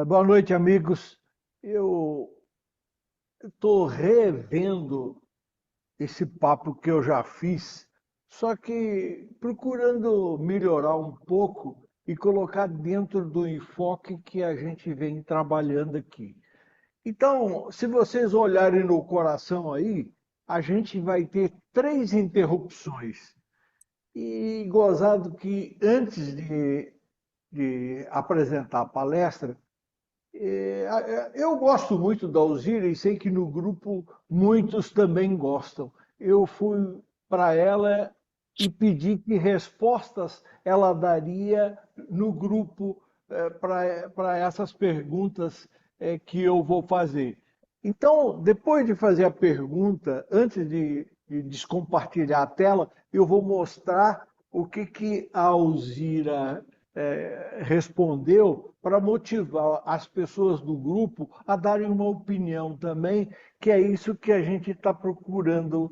Boa noite, amigos. Eu estou revendo esse papo que eu já fiz, só que procurando melhorar um pouco e colocar dentro do enfoque que a gente vem trabalhando aqui. Então, se vocês olharem no coração aí, a gente vai ter três interrupções. E gozado que antes de apresentar a palestra, eu gosto muito da Alzira e sei que no grupo muitos também gostam. Eu fui para ela e pedi que respostas ela daria no grupo para essas perguntas que eu vou fazer. Então, depois de fazer a pergunta, antes de descompartilhar a tela, eu vou mostrar o que a Alzira respondeu para motivar as pessoas do grupo a darem uma opinião também, que é isso que a gente está procurando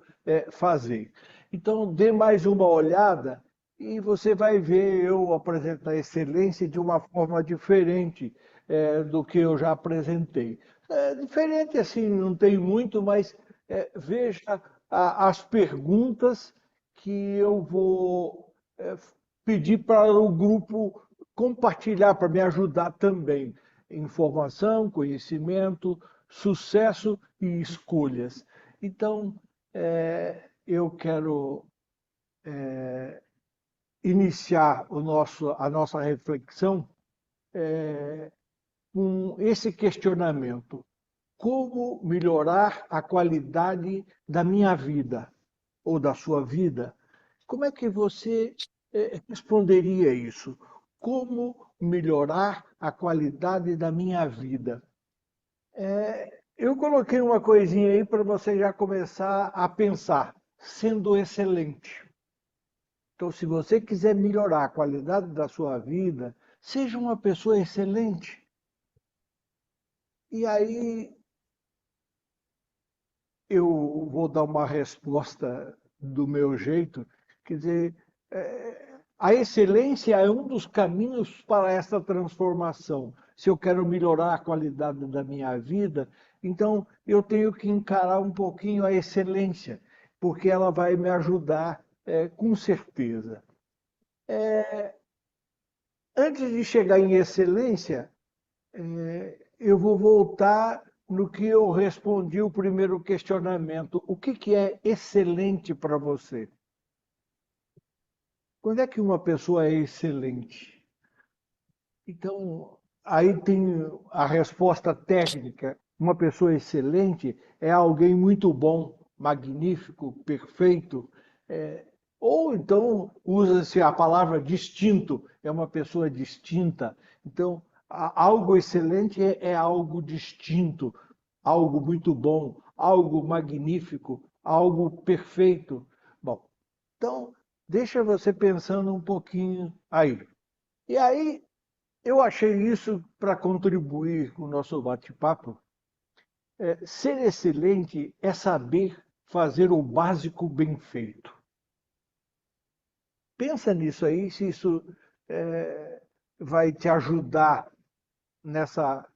fazer. Então, dê mais uma olhada e você vai ver eu apresentar a excelência de uma forma diferente do que eu já apresentei. Diferente assim, não tem muito, mas veja as perguntas que eu vou pedir para o grupo compartilhar, para me ajudar também. Informação, conhecimento, sucesso e escolhas. Então, eu quero iniciar a nossa reflexão com esse questionamento: como melhorar a qualidade da minha vida ou da sua vida? Como é que você responderia isso? Como melhorar a qualidade da minha vida? Eu coloquei uma coisinha aí para você já começar a pensar, sendo excelente. Então, se você quiser melhorar a qualidade da sua vida, seja uma pessoa excelente. E aí eu vou dar uma resposta do meu jeito, quer dizer, a excelência é um dos caminhos para essa transformação. Se eu quero melhorar a qualidade da minha vida, então eu tenho que encarar um pouquinho a excelência, porque ela vai me ajudar com certeza. Antes de chegar em excelência, eu vou voltar no que eu respondi o primeiro questionamento. O que é excelente para você? Quando é que uma pessoa é excelente? Então, aí tem a resposta técnica. Uma pessoa excelente é alguém muito bom, magnífico, perfeito. é, ou então usa-se a palavra distinto, é uma pessoa distinta. Então, algo excelente é algo distinto, algo muito bom, algo magnífico, algo perfeito. Bom, então, deixa você pensando um pouquinho aí. E aí, eu achei isso para contribuir com o nosso bate-papo. Ser excelente é saber fazer o básico bem feito. Pensa nisso aí, se isso vai te ajudar nessa,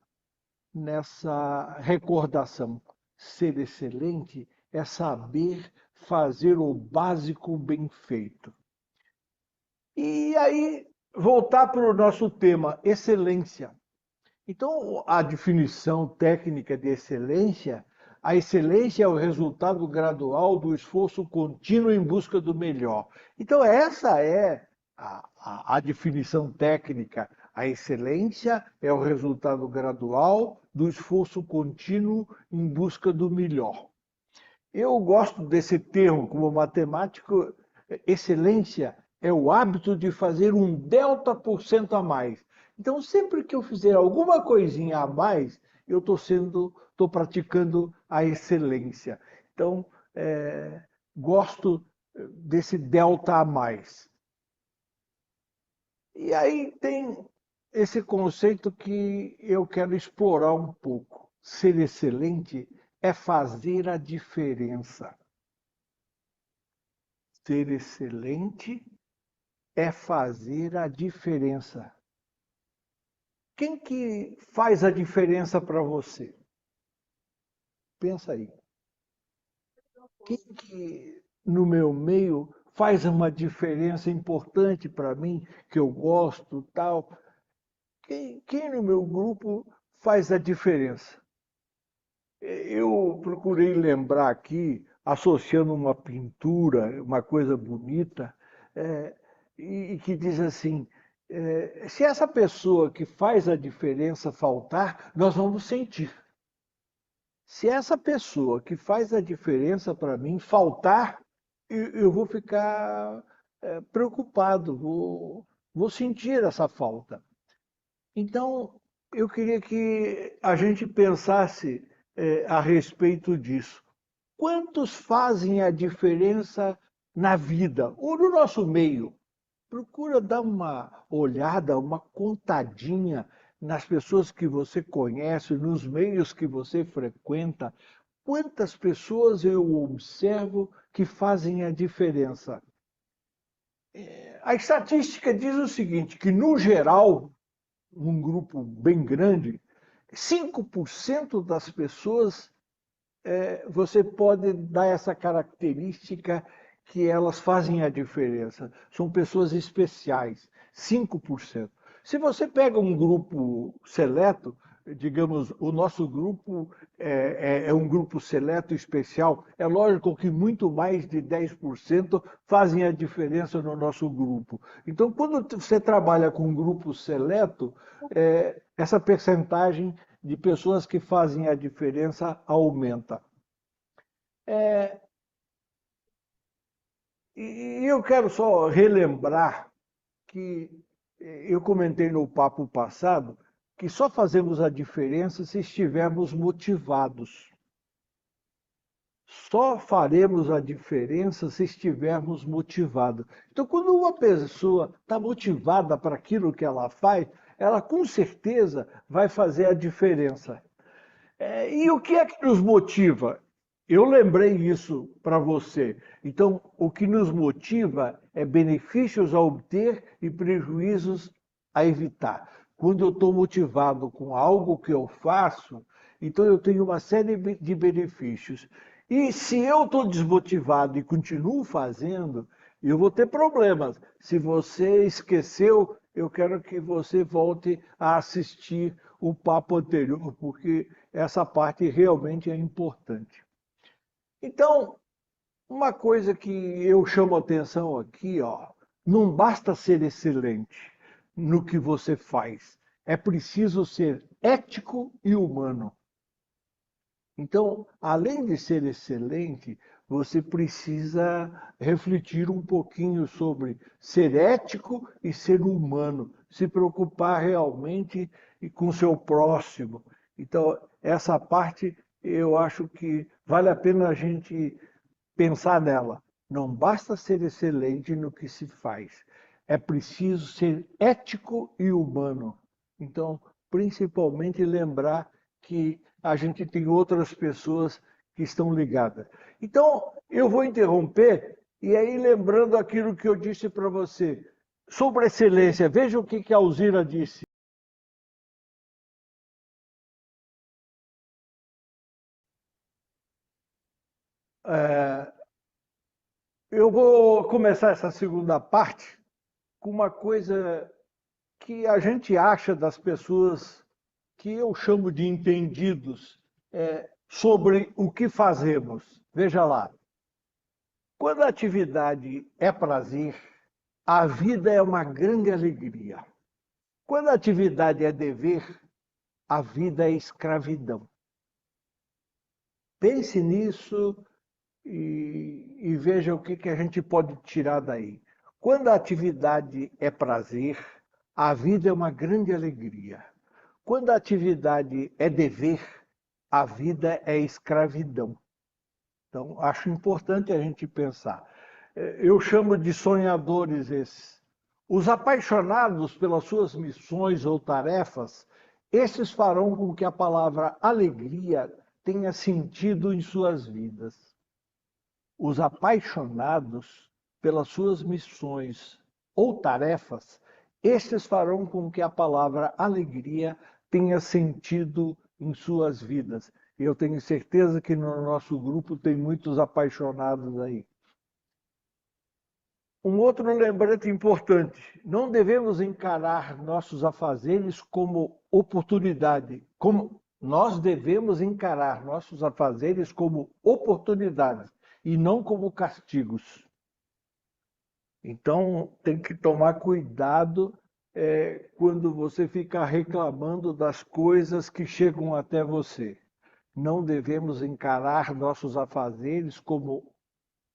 nessa recordação. Ser excelente é saber fazer o básico bem feito. E aí, voltar para o nosso tema, excelência. Então, a definição técnica de excelência, a excelência é o resultado gradual do esforço contínuo em busca do melhor. Então, essa é a definição técnica. A excelência é o resultado gradual do esforço contínuo em busca do melhor. Eu gosto desse termo como matemático. Excelência é o hábito de fazer um delta por cento a mais. Então, sempre que eu fizer alguma coisinha a mais, eu estou praticando a excelência. Então, gosto desse delta a mais. E aí tem esse conceito que eu quero explorar um pouco. Ser excelente é fazer a diferença. Ser excelente é fazer a diferença. Quem que faz a diferença para você? Pensa aí. Quem que no meu meio faz uma diferença importante para mim, que eu gosto, tal? Quem no meu grupo faz a diferença? Eu procurei lembrar aqui, associando uma pintura, uma coisa bonita, é, e que diz assim: se essa pessoa que faz a diferença faltar, nós vamos sentir. Se essa pessoa que faz a diferença para mim faltar, eu vou ficar preocupado, vou sentir essa falta. Então, eu queria que a gente pensasse a respeito disso. Quantos fazem a diferença na vida ou no nosso meio? Procura dar uma olhada, uma contadinha nas pessoas que você conhece, nos meios que você frequenta. Quantas pessoas eu observo que fazem a diferença? A estatística diz o seguinte, que no geral, num grupo bem grande, 5% das pessoas você pode dar essa característica que elas fazem a diferença. São pessoas especiais, 5%. Se você pega um grupo seleto, digamos, o nosso grupo é um grupo seleto especial, é lógico que muito mais de 10% fazem a diferença no nosso grupo. Então, quando você trabalha com um grupo seleto, essa percentagem de pessoas que fazem a diferença aumenta. E eu quero só relembrar que eu comentei no papo passado que só fazemos a diferença se estivermos motivados. Só faremos a diferença se estivermos motivados. Então, quando uma pessoa está motivada para aquilo que ela faz, ela com certeza vai fazer a diferença. E o que é que nos motiva? Eu lembrei isso para você. Então, o que nos motiva é benefícios a obter e prejuízos a evitar. Quando eu estou motivado com algo que eu faço, então eu tenho uma série de benefícios. E se eu estou desmotivado e continuo fazendo, eu vou ter problemas. Se você esqueceu, eu quero que você volte a assistir o papo anterior, porque essa parte realmente é importante. Então, uma coisa que eu chamo a atenção aqui, ó, não basta ser excelente no que você faz, é preciso ser ético e humano. Então, além de ser excelente, você precisa refletir um pouquinho sobre ser ético e ser humano, se preocupar realmente com o seu próximo. Então, essa parte eu acho que vale a pena a gente pensar nela. Não basta ser excelente no que se faz, é preciso ser ético e humano. Então, principalmente lembrar que a gente tem outras pessoas que estão ligadas. Então, eu vou interromper e aí lembrando aquilo que eu disse para você sobre excelência. Veja o que a Alzira disse. É, eu vou começar essa segunda parte com uma coisa que a gente acha das pessoas que eu chamo de entendidos sobre o que fazemos. Veja lá, quando a atividade é prazer, a vida é uma grande alegria. Quando a atividade é dever, a vida é escravidão. Pense nisso e veja o que a gente pode tirar daí. Quando a atividade é prazer, a vida é uma grande alegria. Quando a atividade é dever, a vida é escravidão. Então, acho importante a gente pensar. Eu chamo de sonhadores esses. Os apaixonados pelas suas missões ou tarefas, esses farão com que a palavra alegria tenha sentido em suas vidas. Os apaixonados pelas suas missões ou tarefas, Estes farão com que a palavra alegria tenha sentido em suas vidas. E eu tenho certeza que no nosso grupo tem muitos apaixonados aí. Um outro lembrete importante: não devemos encarar nossos afazeres como oportunidade, como nós devemos encarar nossos afazeres como oportunidades e não como castigos. Então tem que tomar cuidado quando você fica reclamando das coisas que chegam até você. Não devemos encarar nossos afazeres como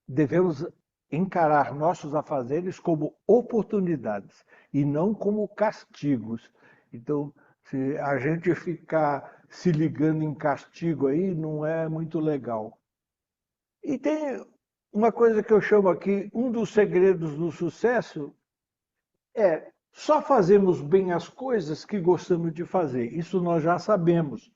devemos encarar nossos afazeres como oportunidades e não como castigos. Então, se a gente ficar se ligando em castigo aí, não é muito legal. E tem uma coisa que eu chamo aqui, um dos segredos do sucesso é só fazemos bem as coisas que gostamos de fazer. Isso nós já sabemos.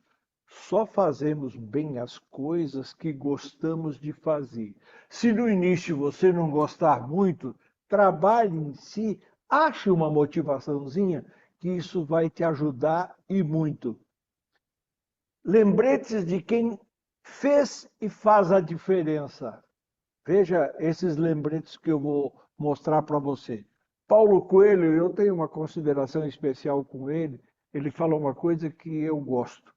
Só fazemos bem as coisas que gostamos de fazer. Se no início você não gostar muito, trabalhe em si, ache uma motivaçãozinha, que isso vai te ajudar e muito. Lembretes de quem fez e faz a diferença. Veja esses lembretes que eu vou mostrar para você. Paulo Coelho, eu tenho uma consideração especial com ele. Ele fala uma coisa que eu gosto.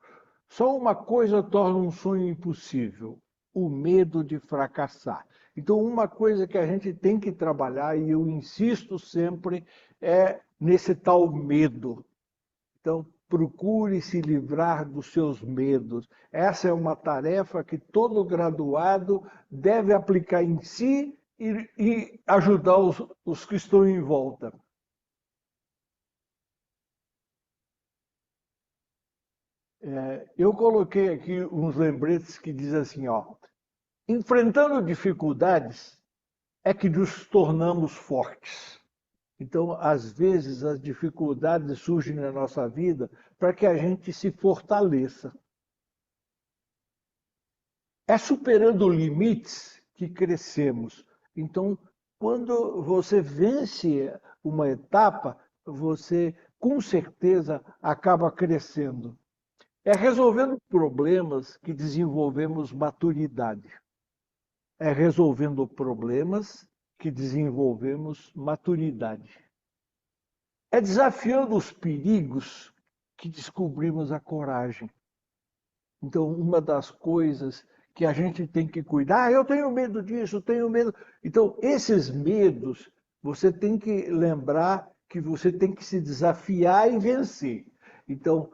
Só uma coisa torna um sonho impossível: o medo de fracassar. Então, uma coisa que a gente tem que trabalhar, e eu insisto sempre, é nesse tal medo. Então, procure se livrar dos seus medos. Essa é uma tarefa que todo graduado deve aplicar em si e ajudar os que estão em volta. Eu coloquei aqui uns lembretes que diz assim, ó: enfrentando dificuldades é que nos tornamos fortes. Então, às vezes, as dificuldades surgem na nossa vida para que a gente se fortaleça. É superando limites que crescemos. Então, quando você vence uma etapa, você com certeza acaba crescendo. É resolvendo problemas que desenvolvemos maturidade. É resolvendo problemas que desenvolvemos maturidade. É desafiando os perigos que descobrimos a coragem. Então, uma das coisas que a gente tem que cuidar, eu tenho medo disso, tenho medo. Então, esses medos, você tem que lembrar que você tem que se desafiar e vencer. Então,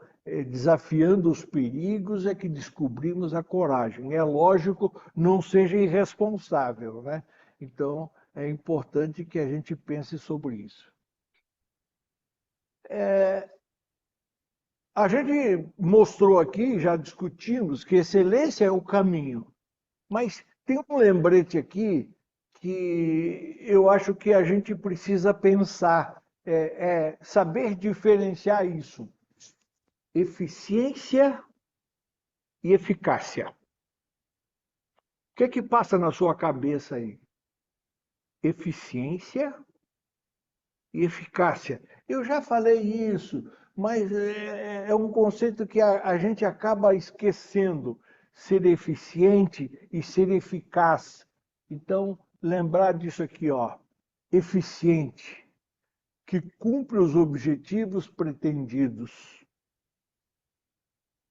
desafiando os perigos é que descobrimos a coragem. É lógico, não seja irresponsável, né? Então, é importante que a gente pense sobre isso. A gente mostrou aqui, já discutimos, que excelência é o caminho. Mas tem um lembrete aqui que eu acho que a gente precisa pensar, saber diferenciar isso: eficiência e eficácia. O que é que passa na sua cabeça aí? Eficiência e eficácia. Eu já falei isso, mas é um conceito que a gente acaba esquecendo: ser eficiente e ser eficaz. Então, lembrar disso aqui, ó: eficiente, que cumpre os objetivos pretendidos,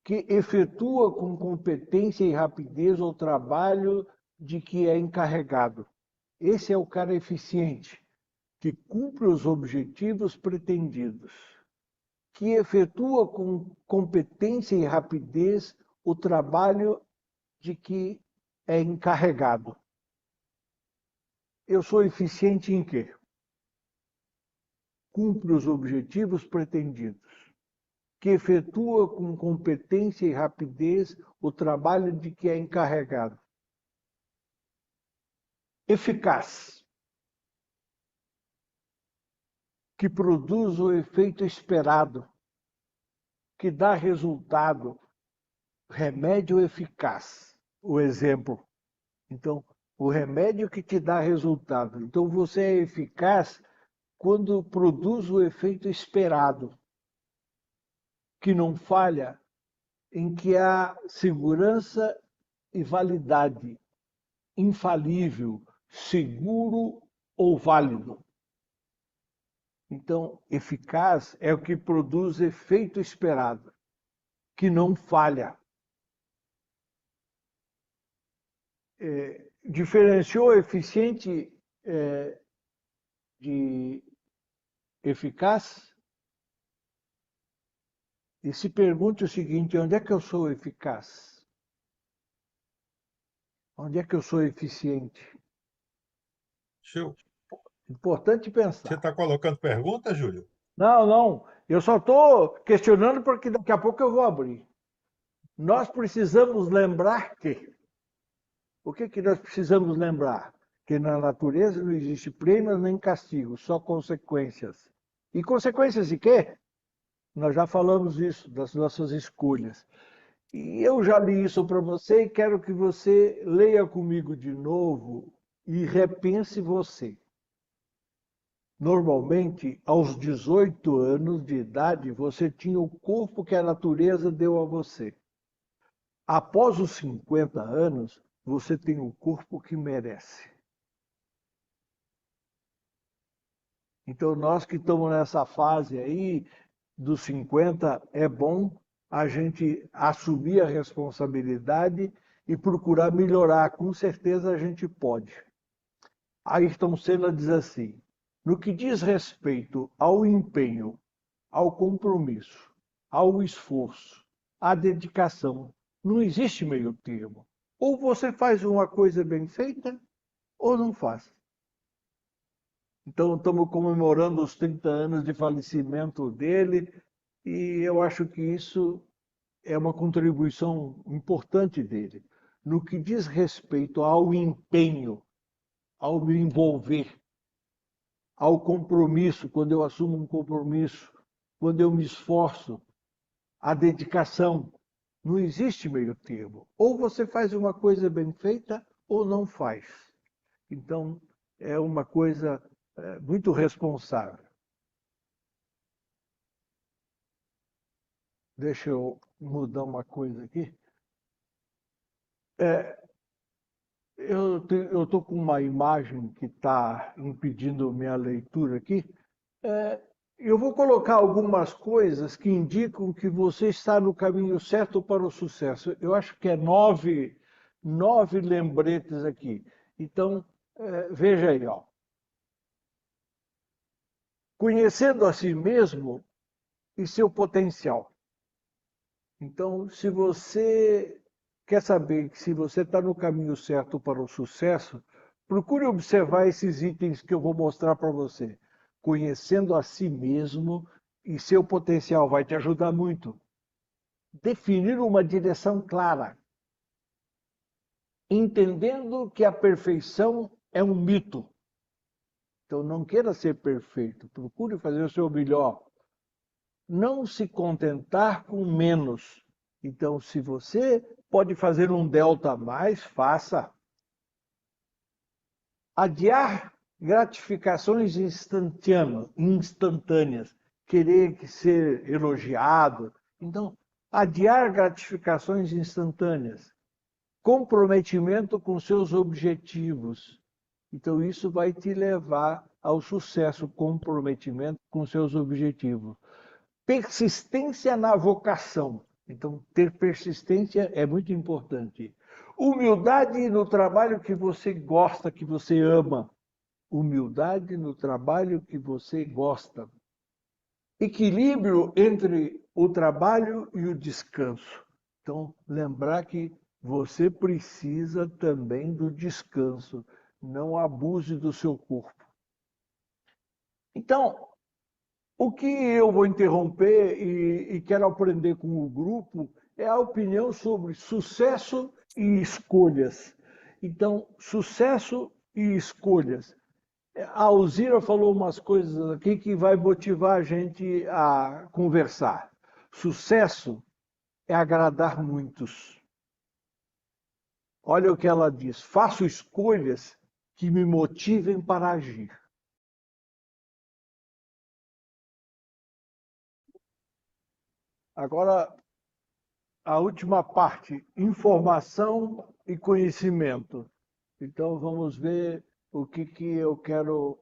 que efetua com competência e rapidez o trabalho de que é encarregado. Esse é o cara eficiente, que cumpre os objetivos pretendidos, que efetua com competência e rapidez o trabalho de que é encarregado. Eu sou eficiente em quê? Cumpre os objetivos pretendidos, que efetua com competência e rapidez o trabalho de que é encarregado. Eficaz, que produz o efeito esperado, que dá resultado, remédio eficaz. O exemplo. Então, o remédio que te dá resultado. Então, você é eficaz quando produz o efeito esperado, que não falha, em que há segurança e validade, infalível, seguro ou válido. Então, eficaz é o que produz efeito esperado, que não falha. Diferenciou eficiente de eficaz? E se pergunte o seguinte: onde é que eu sou eficaz? Onde é que eu sou eficiente? Show. Importante Você pensar. está colocando pergunta, Júlio? Não, não, eu só estou questionando porque daqui a pouco eu vou abrir. Nós precisamos lembrar que. O que nós precisamos lembrar? Que na natureza não existe prêmio nem castigo, só consequências. E consequências de quê? Nós já falamos isso, das nossas escolhas. E eu já li isso para você e quero que você leia comigo de novo e repense você. Normalmente, aos 18 anos de idade, você tinha o corpo que a natureza deu a você. Após os 50 anos, você tem o corpo que merece. Então, nós que estamos nessa fase aí, dos 50, é bom a gente assumir a responsabilidade e procurar melhorar. Com certeza a gente pode. Ayrton Senna diz assim: no que diz respeito ao empenho, ao compromisso, ao esforço, à dedicação, não existe meio termo. Ou você faz uma coisa bem feita, ou não faz. Então, estamos comemorando os 30 anos de falecimento dele, e eu acho que isso é uma contribuição importante dele. No que diz respeito ao empenho, ao me envolver, ao compromisso, quando eu assumo um compromisso, quando eu me esforço, a dedicação, não existe meio termo. Ou você faz uma coisa bem feita, ou não faz. Então, é uma coisa muito responsável. Deixa eu mudar uma coisa aqui. É, eu estou com uma imagem que está impedindo minha leitura aqui. É, eu vou colocar algumas coisas que indicam que você está no caminho certo para o sucesso. Eu acho que é nove lembretes aqui. Então, veja aí, ó. Conhecendo a si mesmo e seu potencial. Então, se você quer saber que se você está no caminho certo para o sucesso, procure observar esses itens que eu vou mostrar para você. Conhecendo a si mesmo e seu potencial vai te ajudar muito. Definir uma direção clara. Entendendo que a perfeição é um mito. Então, não queira ser perfeito. Procure fazer o seu melhor. Não se contentar com menos. Então, se você pode fazer um delta a mais, faça. Adiar gratificações instantâneas, querer ser elogiado. Então, adiar gratificações instantâneas. Comprometimento com seus objetivos. Então, isso vai te levar ao sucesso, comprometimento com seus objetivos. Persistência na vocação. Então, ter persistência é muito importante. Humildade no trabalho que você gosta, que você ama. Humildade no trabalho que você gosta. Equilíbrio entre o trabalho e o descanso. Então, lembrar que você precisa também do descanso. Não abuse do seu corpo. Então, o que eu vou interromper e quero aprender com o grupo é a opinião sobre sucesso e escolhas. Então, sucesso e escolhas. A Alzira falou umas coisas aqui que vai motivar a gente a conversar. Sucesso é agradar muitos. Olha o que ela diz: faço escolhas que me motivem para agir. Agora, a última parte, informação e conhecimento. Então, vamos ver o que eu quero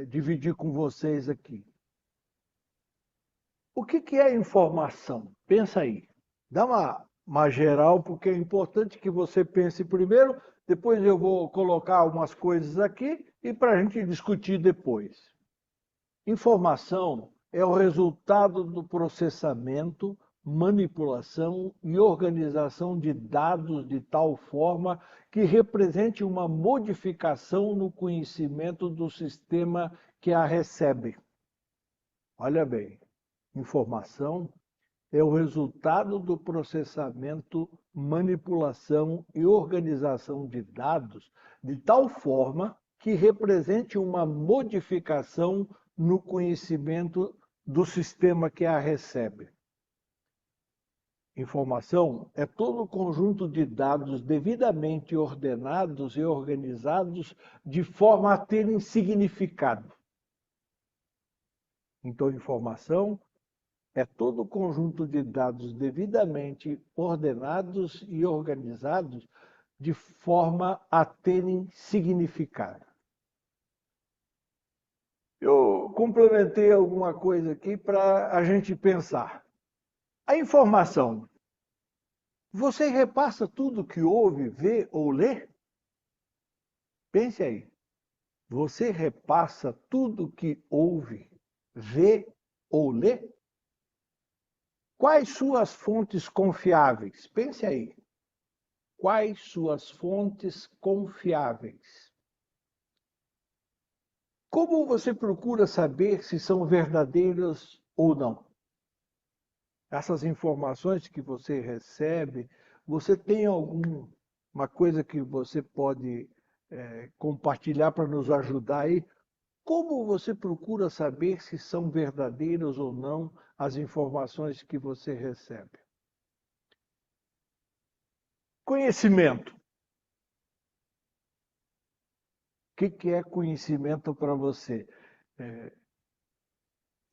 dividir com vocês aqui. O que é informação? Pensa aí. Dá uma geral, porque é importante que você pense primeiro, depois eu vou colocar umas coisas aqui e para a gente discutir depois. Informação é o resultado do processamento, manipulação e organização de dados de tal forma que represente uma modificação no conhecimento do sistema que a recebe. Olha bem, informação é o resultado do processamento, manipulação e organização de dados de tal forma que represente uma modificação no conhecimento do sistema que a recebe. Informação é todo o conjunto de dados devidamente ordenados e organizados de forma a terem significado. Então, informação é todo o conjunto de dados devidamente ordenados e organizados de forma a terem significado. Eu complementei alguma coisa aqui para a gente pensar. A informação. Você repassa tudo que ouve, vê ou lê? Pense aí. Você repassa tudo que ouve, vê ou lê? Quais suas fontes confiáveis? Pense aí. Quais suas fontes confiáveis? Como você procura saber se são verdadeiras ou não? Essas informações que você recebe, você tem alguma coisa que você pode compartilhar para nos ajudar aí? Como você procura saber se são verdadeiras ou não as informações que você recebe? Conhecimento. O que é conhecimento para você?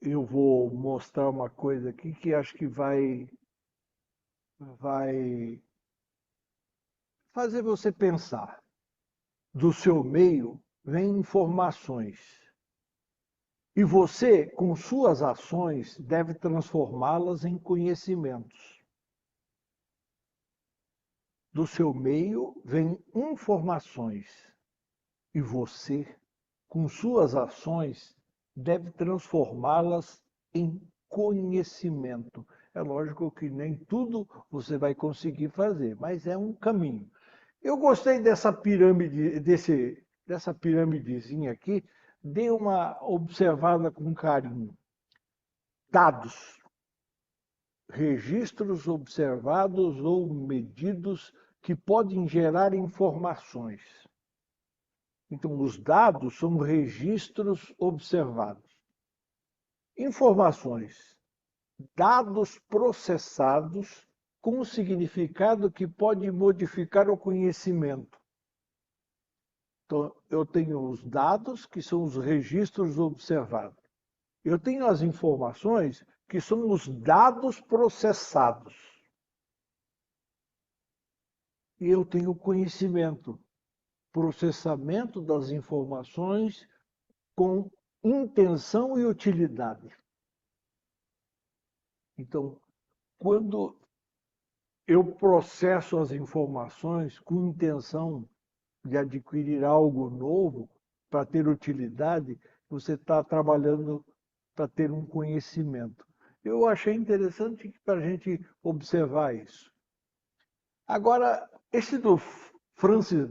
Eu vou mostrar uma coisa aqui que acho que vai fazer você pensar. Do seu meio vêm informações. E você, com suas ações, deve transformá-las em conhecimentos. Do seu meio vêm informações. E você, com suas ações, deve transformá-las em conhecimento. É lógico que nem tudo você vai conseguir fazer, mas é um caminho. Eu gostei dessa pirâmide, dessa piramidezinha aqui, dê uma observada com carinho. Dados, registros observados ou medidos que podem gerar informações. Então, os dados são registros observados. Informações, dados processados com um significado que pode modificar o conhecimento. Então, eu tenho os dados, que são os registros observados. Eu tenho as informações, que são os dados processados. E eu tenho o conhecimento, processamento das informações com intenção e utilidade. Então, quando eu processo as informações com intenção de adquirir algo novo para ter utilidade, você está trabalhando para ter um conhecimento. Eu achei interessante para a gente observar isso. Agora, esse do Francis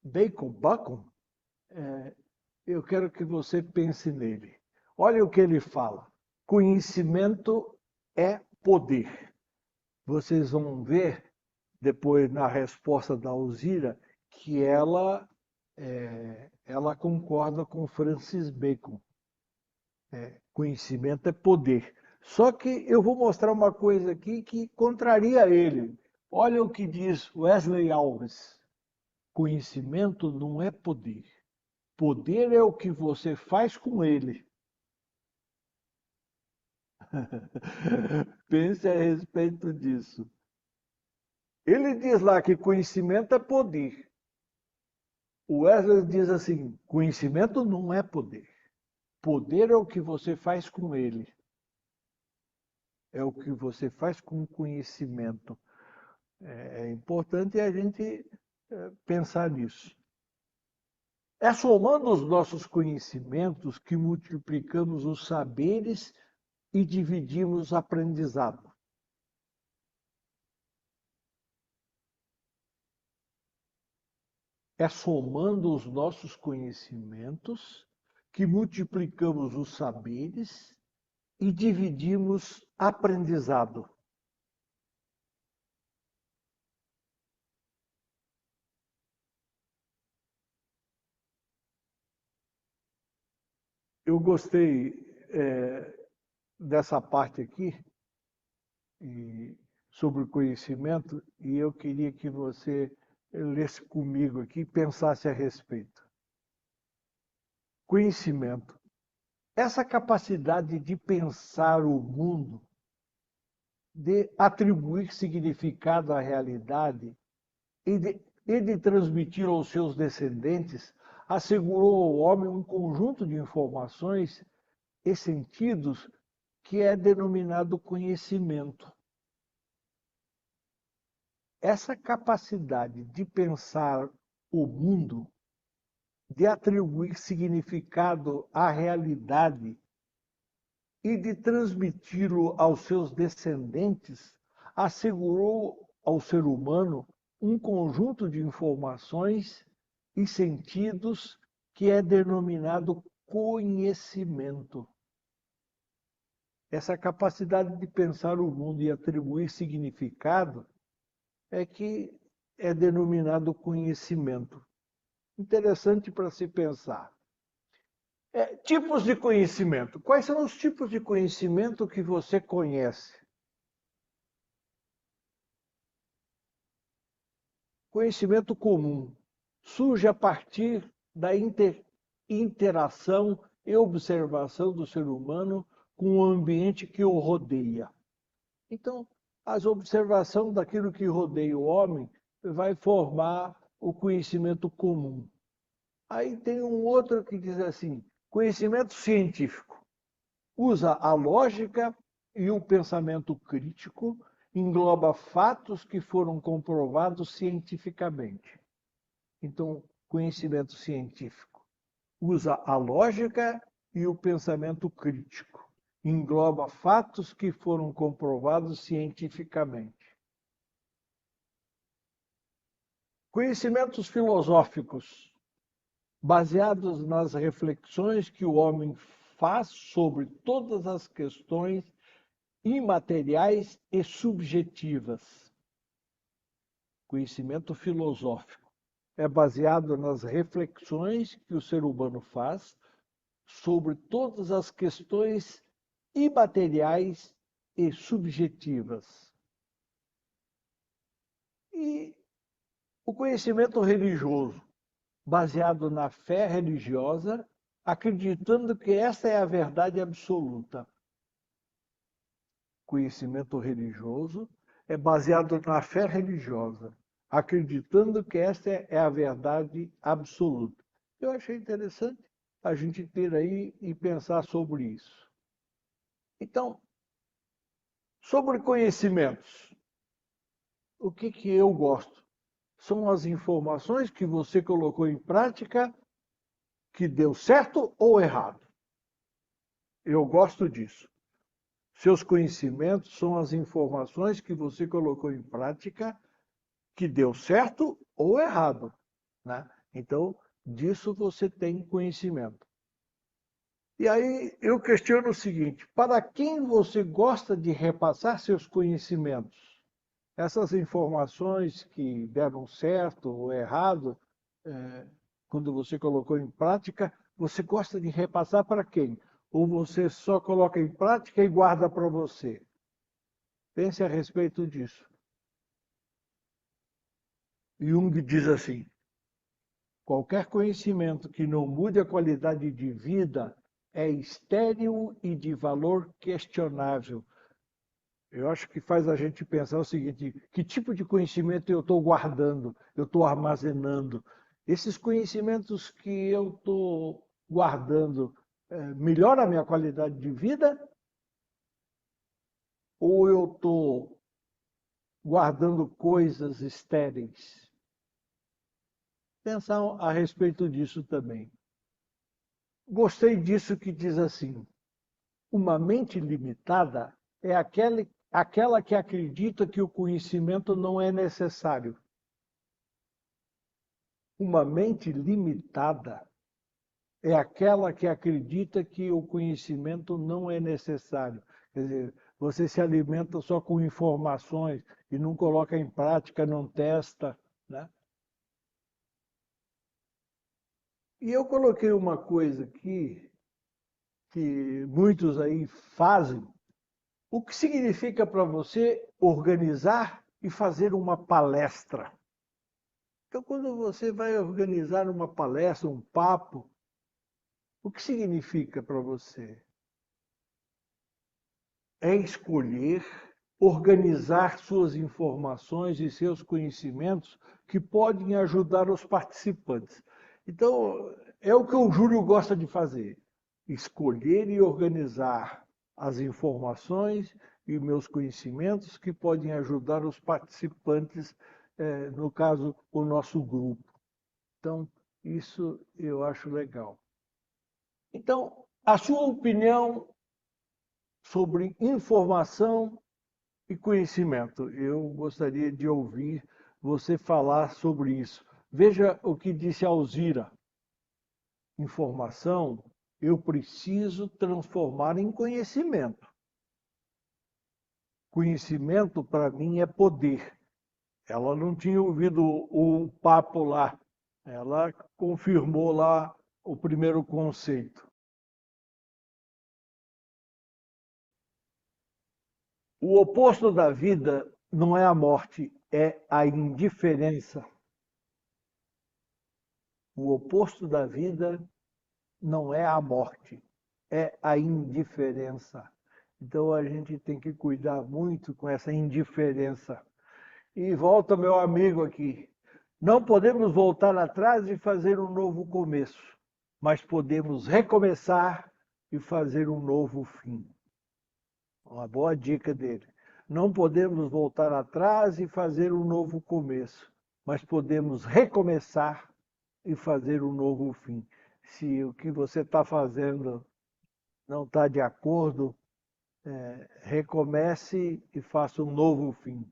Bacon, eu quero que você pense nele. Olha o que ele fala. Conhecimento é poder. Vocês vão ver depois na resposta da Alzira que ela concorda com Francis Bacon. Conhecimento é poder. Só que eu vou mostrar uma coisa aqui que contraria ele. Olha o que diz Wesley Alves. Conhecimento não é poder. Poder é o que você faz com ele. Pense a respeito disso. Ele diz lá que conhecimento é poder. O Wesley diz assim: conhecimento não é poder. Poder é o que você faz com ele. É o que você faz com o conhecimento. É importante a gente pensar nisso. É somando os nossos conhecimentos que multiplicamos os saberes e dividimos o aprendizado. É somando os nossos conhecimentos que multiplicamos os saberes e dividimos aprendizado. Eu gostei dessa parte aqui sobre o conhecimento e eu queria que você lesse comigo aqui e pensasse a respeito. Conhecimento. Essa capacidade de pensar o mundo, de atribuir significado à realidade e de transmitir aos seus descendentes, assegurou ao homem um conjunto de informações e sentidos que é denominado conhecimento. Essa capacidade de pensar o mundo, de atribuir significado à realidade e de transmiti-lo aos seus descendentes, assegurou ao ser humano um conjunto de informações e sentidos que é denominado conhecimento. Essa capacidade de pensar o mundo e atribuir significado é que é denominado conhecimento. Interessante para se pensar. Tipos de conhecimento. Quais são os tipos de conhecimento que você conhece? Conhecimento comum surge a partir da interação e observação do ser humano com o ambiente que o rodeia. Então, as observações daquilo que rodeia o homem vai formar o conhecimento comum. Aí tem um outro que diz assim: conhecimento científico. Usa a lógica e o pensamento crítico, engloba fatos que foram comprovados cientificamente. Então, conhecimento científico usa a lógica e o pensamento crítico, engloba fatos que foram comprovados cientificamente. Conhecimentos filosóficos, baseados nas reflexões que o homem faz sobre todas as questões imateriais e subjetivas. Conhecimento filosófico é baseado nas reflexões que o ser humano faz sobre todas as questões imateriais e subjetivas. E o conhecimento religioso, baseado na fé religiosa, acreditando que essa é a verdade absoluta. Conhecimento religioso é baseado na fé religiosa, acreditando que essa é a verdade absoluta. Eu achei interessante a gente ter aí e pensar sobre isso. Então, sobre conhecimentos, o que eu gosto? São as informações que você colocou em prática que deu certo ou errado. Eu gosto disso. Seus conhecimentos são as informações que você colocou em prática que deu certo ou errado, né? Então, disso você tem conhecimento. E aí eu questiono o seguinte: para quem você gosta de repassar seus conhecimentos? Essas informações que deram certo ou errado, quando você colocou em prática, você gosta de repassar para quem? Ou você só coloca em prática e guarda para você? Pense a respeito disso. Jung diz assim: qualquer conhecimento que não mude a qualidade de vida é estéril e de valor questionável. Eu acho que faz a gente pensar o seguinte: que tipo de conhecimento eu estou guardando, eu estou armazenando? Esses conhecimentos que eu estou guardando melhora a minha qualidade de vida ou eu estou guardando coisas estéreis? Pensar a respeito disso também. Gostei disso que diz assim: uma mente limitada é aquela que acredita que o conhecimento não é necessário. Uma mente limitada é aquela que acredita que o conhecimento não é necessário. Quer dizer, você se alimenta só com informações e não coloca em prática, não testa, né? E eu coloquei uma coisa aqui que muitos aí fazem. O que significa para você organizar e fazer uma palestra? Então, quando você vai organizar uma palestra, um papo, o que significa para você? É escolher, organizar suas informações e seus conhecimentos que podem ajudar os participantes. Então, é o que o Júlio gosta de fazer: escolher e organizar as informações e meus conhecimentos que podem ajudar os participantes, no caso, o nosso grupo. Então, isso eu acho legal. Então, a sua opinião sobre informação e conhecimento. Eu gostaria de ouvir você falar sobre isso. Veja o que disse Alzira: informação eu preciso transformar em conhecimento. Conhecimento, para mim, é poder. Ela não tinha ouvido o papo lá. Ela confirmou lá o primeiro conceito. O oposto da vida não é a morte, é a indiferença. O oposto da vida não é a morte, é a indiferença. Então a gente tem que cuidar muito com essa indiferença. E volta meu amigo aqui. Não podemos voltar atrás e fazer um novo começo, mas podemos recomeçar e fazer um novo fim. Uma boa dica dele. Não podemos voltar atrás e fazer um novo começo, mas podemos recomeçar e fazer um novo fim. Se o que você está fazendo não está de acordo, recomece e faça um novo fim.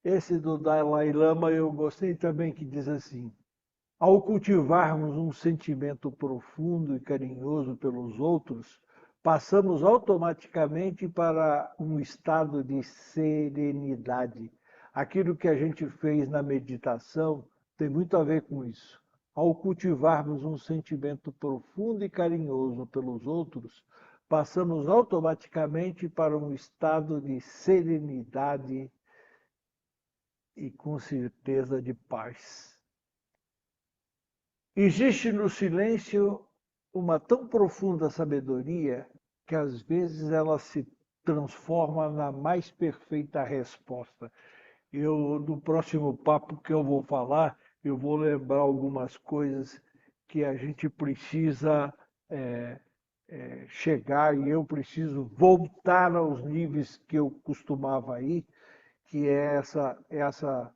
Esse do Dalai Lama eu gostei também, que diz assim: ao cultivarmos um sentimento profundo e carinhoso pelos outros, passamos automaticamente para um estado de serenidade. Aquilo que a gente fez na meditação tem muito a ver com isso. Ao cultivarmos um sentimento profundo e carinhoso pelos outros, passamos automaticamente para um estado de serenidade e, com certeza, de paz. Existe no silêncio uma tão profunda sabedoria que às vezes ela se transforma na mais perfeita resposta. No próximo papo que eu vou falar, eu vou lembrar algumas coisas que a gente precisa é, chegar e eu preciso voltar aos níveis que eu costumava ir, que é essa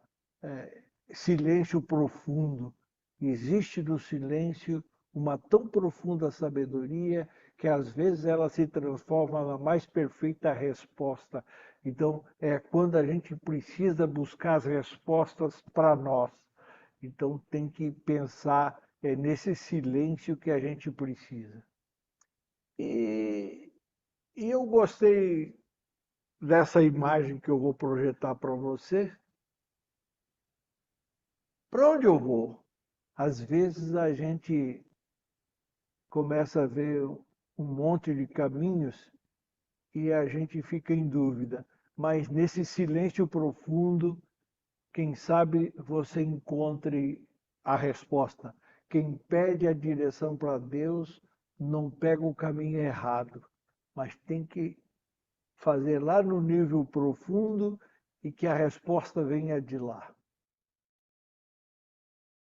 silêncio profundo. Existe no silêncio uma tão profunda sabedoria que às vezes ela se transforma na mais perfeita resposta. Então, é quando a gente precisa buscar as respostas para nós. Então, tem que pensar nesse silêncio que a gente precisa. E, e eu gostei dessa imagem que eu vou projetar para você. Para onde eu vou? Às vezes a gente começa a ver um monte de caminhos e a gente fica em dúvida. Mas nesse silêncio profundo, quem sabe você encontre a resposta. Quem pede a direção para Deus não pega o caminho errado, mas tem que fazer lá no nível profundo e que a resposta venha de lá.